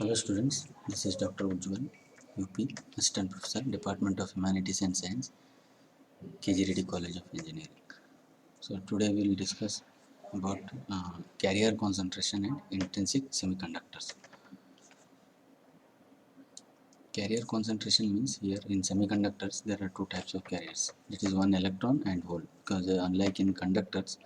Hello students, this is Dr. Ujjwal, UP, Assistant Professor, Department of Humanities and Science, KG Reddy College of Engineering. So today we will discuss about carrier concentration and intrinsic semiconductors. Carrier concentration means here in semiconductors there are two types of carriers. That is one electron and hole, because unlike in conductors,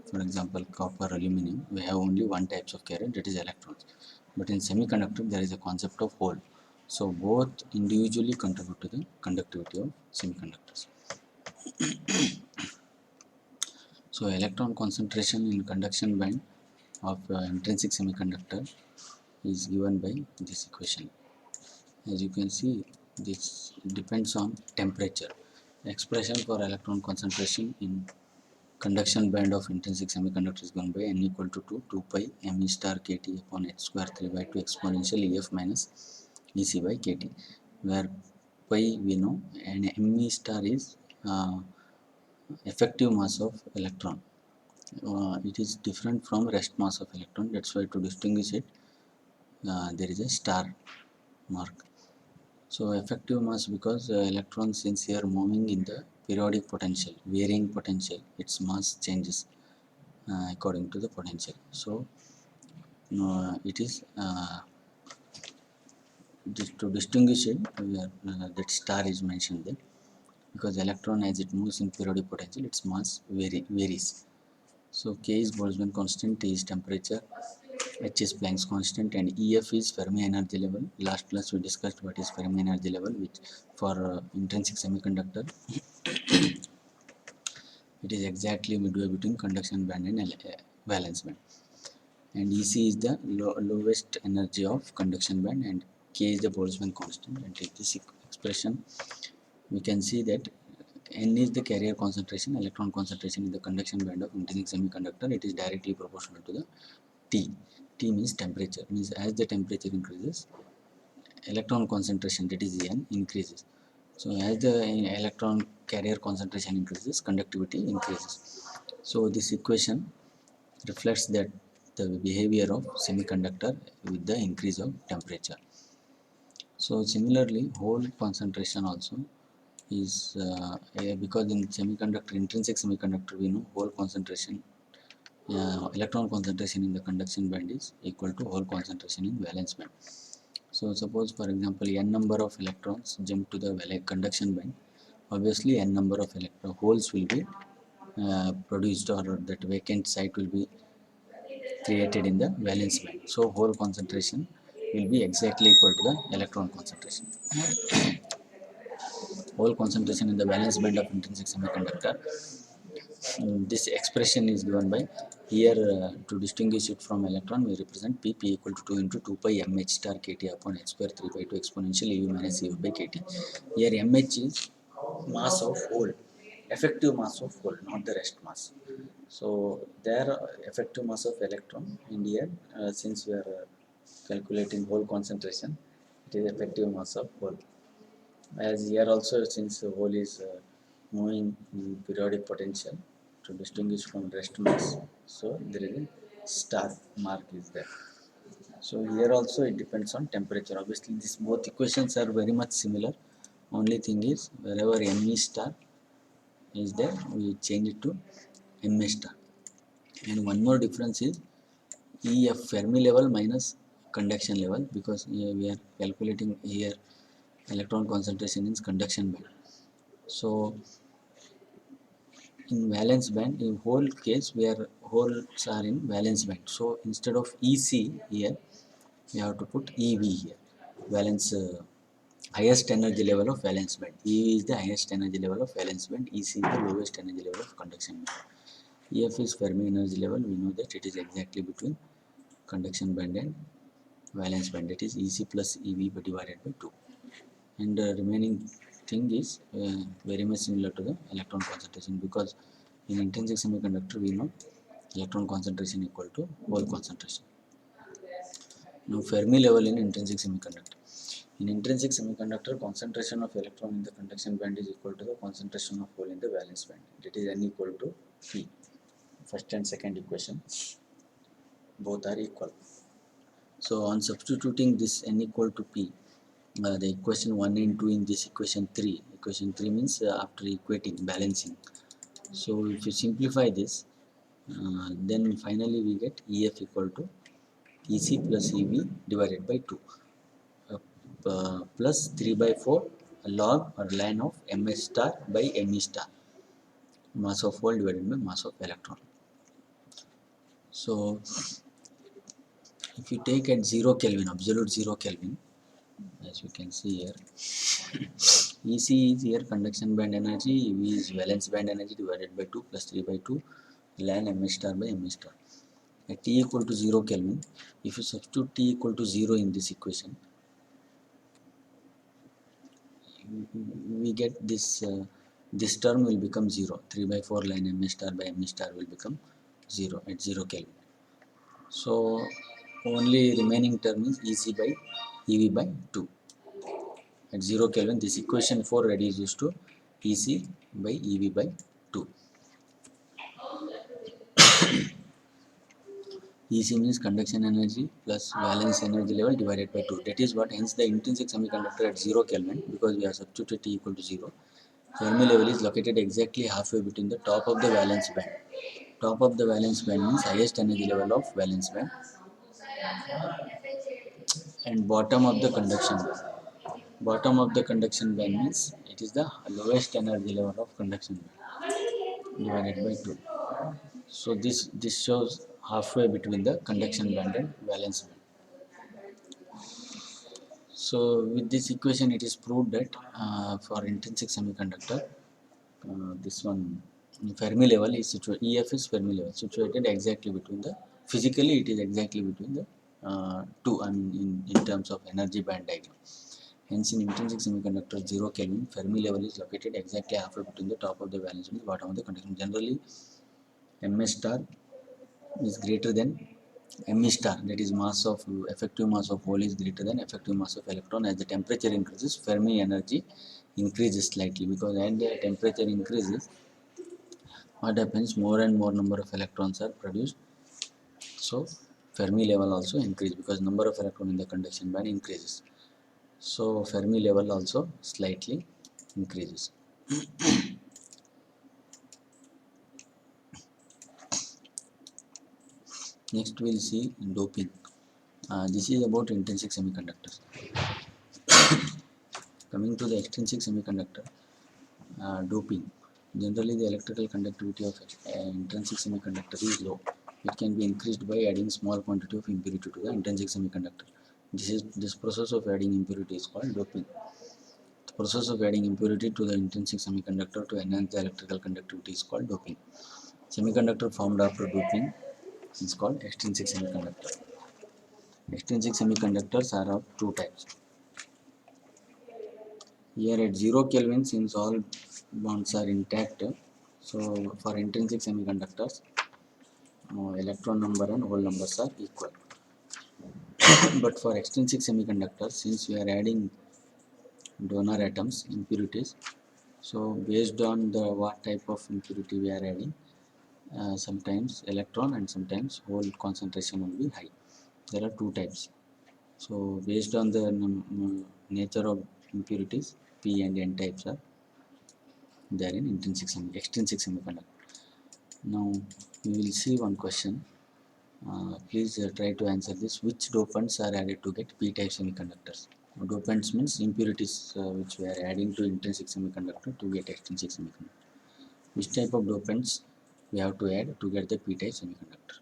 for example copper, aluminum, we have only one types of carrier, that is electrons. But in semiconductor there is a concept of hole. So both individually contribute to the conductivity of semiconductors. So electron concentration in conduction band of intrinsic semiconductor is given by this equation. As you can see, this depends on temperature. Expression for electron concentration in conduction band of intrinsic semiconductor is given by n equal to 2 pi me star kt upon h square 3 by 2 exponential ef minus ec by kt, where pi we know and me star is effective mass of electron. It is different from rest mass of electron. That's why to distinguish it, there is a star mark. So effective mass, because electrons since here moving in the periodic potential, varying potential, its mass changes according to the potential. So it is to distinguish it, that star is mentioned there, because electron as it moves in periodic potential, its mass varies. So K is Boltzmann constant, T is temperature, H is Planck's constant, and EF is Fermi energy level. Last class we discussed what is Fermi energy level, which for intrinsic semiconductor it is exactly midway between conduction band and valence band. And EC is the lowest energy of conduction band, and K is the Boltzmann constant. And take this expression, we can see that N is the carrier concentration, electron concentration in the conduction band of intrinsic semiconductor. It is directly proportional to the T. T means temperature, means as the temperature increases, electron concentration, that is N, increases. So as the electron carrier concentration increases, conductivity increases. So this equation reflects that the behavior of semiconductor with the increase of temperature. So similarly, hole concentration also is because in semiconductor, intrinsic semiconductor, we know hole concentration, electron concentration in the conduction band is equal to hole concentration in valence band. So suppose for example n number of electrons jump to the conduction band, obviously n number of holes will be produced, or that vacant site will be created in the valence band. So hole concentration will be exactly equal to the electron concentration. Hole concentration in the valence band of intrinsic semiconductor. This expression is given by here, to distinguish it from electron, we represent P equal to 2 into 2 pi mh star kt upon h square 3 by 2 exponential u minus ef by kt. Here mh is mass of hole, effective mass of hole, not the rest mass. So their effective mass of electron, and here since we are calculating hole concentration, it is effective mass of hole. As here also, since the hole is moving in periodic potential, to distinguish from rest mass, so there is a star mark is there. So here also it depends on temperature. Obviously these both equations are very much similar. Only thing is, wherever me star is there, we change it to ma star. And one more difference is EF, Fermi level minus conduction level, because here we are calculating here electron concentration in conduction band. So in valence band, in whole case where holes are in valence band, so instead of EC here we have to put EV here, valence highest energy level of valence band. EV is the highest energy level of valence band, EC is the lowest energy level of conduction band. EF is Fermi energy level, we know that it is exactly between conduction band and valence band, that is EC plus EV but divided by 2. And the remaining thing is very much similar to the electron concentration, because in intrinsic semiconductor we know electron concentration equal to hole concentration. Now Fermi level in intrinsic semiconductor. In intrinsic semiconductor, concentration of electron in the conduction band is equal to the concentration of hole in the valence band. That is N equal to P. First and second equation both are equal. So on substituting this n equal to p, the equation 1 and 2 in this equation 3. Equation 3 means after equating, balancing. So if you simplify this, then finally we get EF equal to EC plus EV divided by 2 plus 3 by 4 log or ln of ms star by me star, mass of hole divided by mass of electron. So if you take at 0 Kelvin, absolute 0 Kelvin, as you can see here, EC is here conduction band energy, EV is valence band energy divided by 2 plus 3 by 2 ln ms star by me star. At T equal to 0 Kelvin, if you substitute T equal to 0 in this equation, we get this term will become 0. 3 by 4 ln ms star by me star will become 0 at 0 Kelvin. So only remaining term is EC by EV by 2. At 0 Kelvin, this equation 4 reduces to EC by EV by 2. EC means conduction energy plus valence energy level divided by 2. That is what, hence the intrinsic semiconductor at 0 Kelvin, because we have substituted T equal to 0. Fermi level is located exactly halfway between the top of the valence band. Top of the valence band means highest energy level of valence band, and bottom of the conduction band. Bottom of the conduction band means it is the lowest energy level of conduction band divided by 2. So this shows halfway between the conduction band and valence band. So with this equation, it is proved that for intrinsic semiconductor, this one Fermi level is situated. EF is Fermi level, situated exactly between the, physically it is exactly between the two. I mean in terms of energy band diagram. Hence in intrinsic semiconductor 0 Kelvin, Fermi level is located exactly halfway between the top of the valence and the bottom of the conduction. Generally, ms star is greater than me star, that is mass of effective mass of hole is greater than effective mass of electron. As the temperature increases, Fermi energy increases slightly, because as the temperature increases, what happens, more and more number of electrons are produced. So Fermi level also increase, because number of electron in the conduction band increases. So Fermi level also slightly increases. Next we'll see doping. This is about intrinsic semiconductors. Coming to the extrinsic semiconductor, doping. Generally, the electrical conductivity of intrinsic semiconductor is low. It can be increased by adding small quantity of impurity to the intrinsic semiconductor. This process of adding impurity is called doping. The process of adding impurity to the intrinsic semiconductor to enhance the electrical conductivity is called doping. Semiconductor formed after doping is called extrinsic semiconductor. Extrinsic semiconductors are of two types. Here at 0 Kelvin, since all bonds are intact, so for intrinsic semiconductors, electron number and hole numbers are equal. But for extrinsic semiconductors, since we are adding donor atoms, impurities, so based on the what type of impurity we are adding, sometimes electron and sometimes hole concentration will be high. There are two types. So based on the nature of impurities, P and N types are there in extrinsic semiconductor. Now we will see one question. Please try to answer this. Which dopants are added to get P-type semiconductors? Dopants means impurities which we are adding to intrinsic semiconductor to get extrinsic semiconductor. Which type of dopants we have to add to get the P-type semiconductor?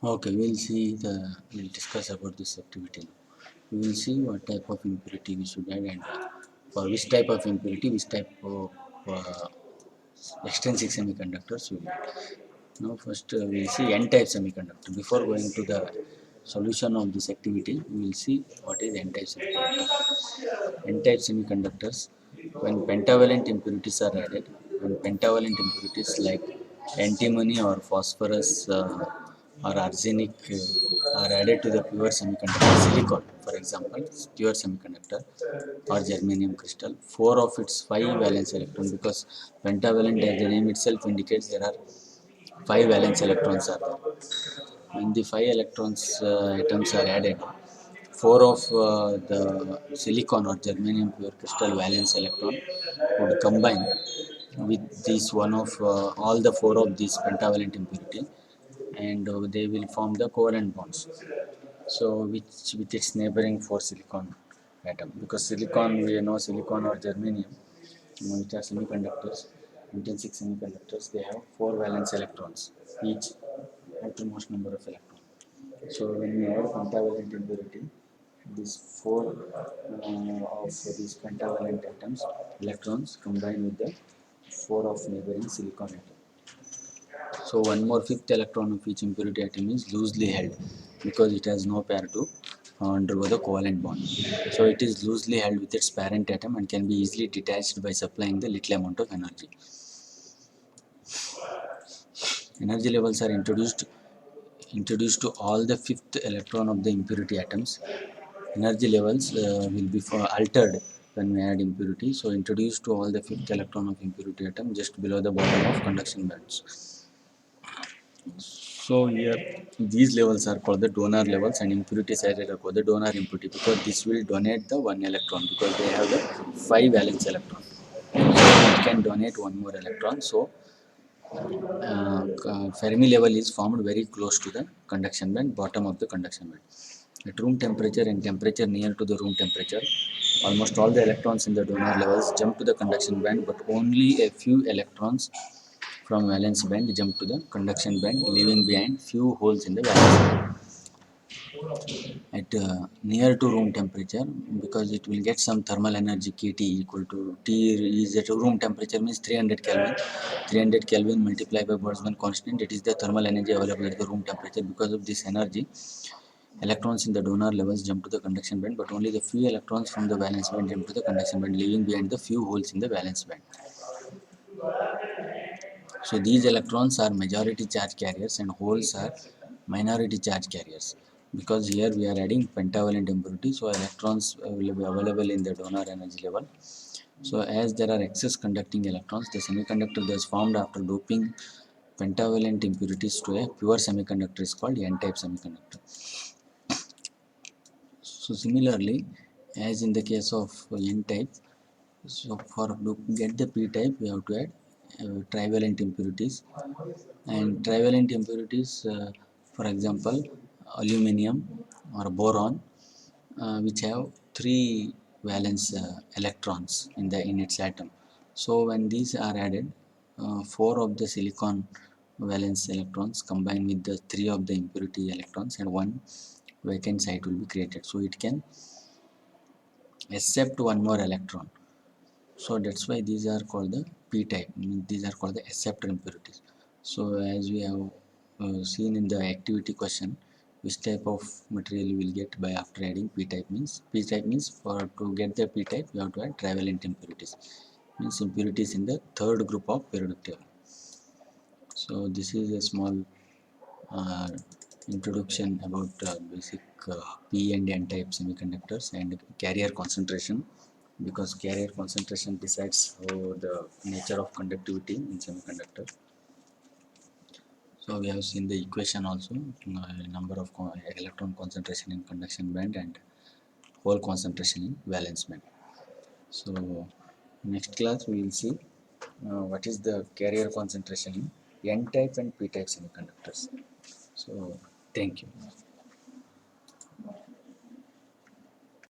Okay, we'll discuss about this activity now. We will see what type of impurity we should add and for which type of impurity, which type of extrinsic semiconductors we will add. Now first we'll see n-type semiconductor. Before going to the solution of this activity, we will see what is n-type semiconductor. N-type semiconductors, when pentavalent impurities are added, when pentavalent impurities like antimony or phosphorus or arsenic are added to the pure semiconductor, silicon for example, pure semiconductor or germanium crystal, 4 of its 5 valence electron, because pentavalent as the name itself indicates there are 5 valence electrons are there. When the 5 electrons atoms are added, 4 of the silicon or germanium pure crystal valence electron would combine with this one of all the 4 of these pentavalent impurity, and they will form the covalent bonds. So which with its neighboring 4 silicon atom, because silicon, we know silicon or germanium, which are semiconductors, intrinsic semiconductors, they have 4 valence electrons each, outermost number of electrons. So when we add pentavalent impurity, these 4 of these pentavalent atoms electrons combine with the 4 of neighboring silicon atom. So one more fifth electron of each impurity atom is loosely held because it has no pair to undergo the covalent bond. So it is loosely held with its parent atom and can be easily detached by supplying the little amount of energy. Energy levels are introduced to all the fifth electron of the impurity atoms. Energy levels will be altered when we add impurity. So introduced to all the fifth electron of impurity atom just below the bottom of conduction bands. So here these levels are called the donor levels, and impurities added are called the donor impurity, because this will donate the 1 electron because they have the 5 valence electron. So it can donate 1 more electron. So Fermi level is formed very close to the conduction band, bottom of the conduction band. At room temperature and temperature near to the room temperature, almost all the electrons in the donor levels jump to the conduction band, but only a few electrons from valence band jump to the conduction band, leaving behind few holes in the valence band. At near to room temperature, because it will get some thermal energy kT equal to T is at room temperature, means 300 Kelvin. 300 Kelvin multiplied by Boltzmann constant, it is the thermal energy available at the room temperature. Because of this energy, electrons in the donor levels jump to the conduction band, but only the few electrons from the valence band jump to the conduction band, leaving behind the few holes in the valence band. So these electrons are majority charge carriers and holes are minority charge carriers. Because here we are adding pentavalent impurity, so electrons will be available in the donor energy level. So as there are excess conducting electrons, the semiconductor that is formed after doping pentavalent impurities to a pure semiconductor is called n-type semiconductor. So similarly, as in the case of n-type, so for to get the p-type, we have to add trivalent impurities, and trivalent impurities, for example, aluminum or boron, which have 3 valence electrons in its atom. So when these are added, 4 of the silicon valence electrons combine with the 3 of the impurity electrons, and 1 vacant site will be created. So it can accept 1 more electron. So that's why these are called the p-type. These are called the acceptor impurities. So as we have seen in the activity question, which type of material you will get by after adding p-type means, p-type means for to get the p-type you have to add trivalent impurities, means impurities in the third group of periodic table. So this is a small uh, introduction about basic p and n type semiconductors and carrier concentration, because carrier concentration decides how the nature of conductivity in semiconductor. So we have seen the equation also, number of electron concentration in conduction band and hole concentration in valence band. So next class we will see what is the carrier concentration in n type and p type semiconductors. So thank you.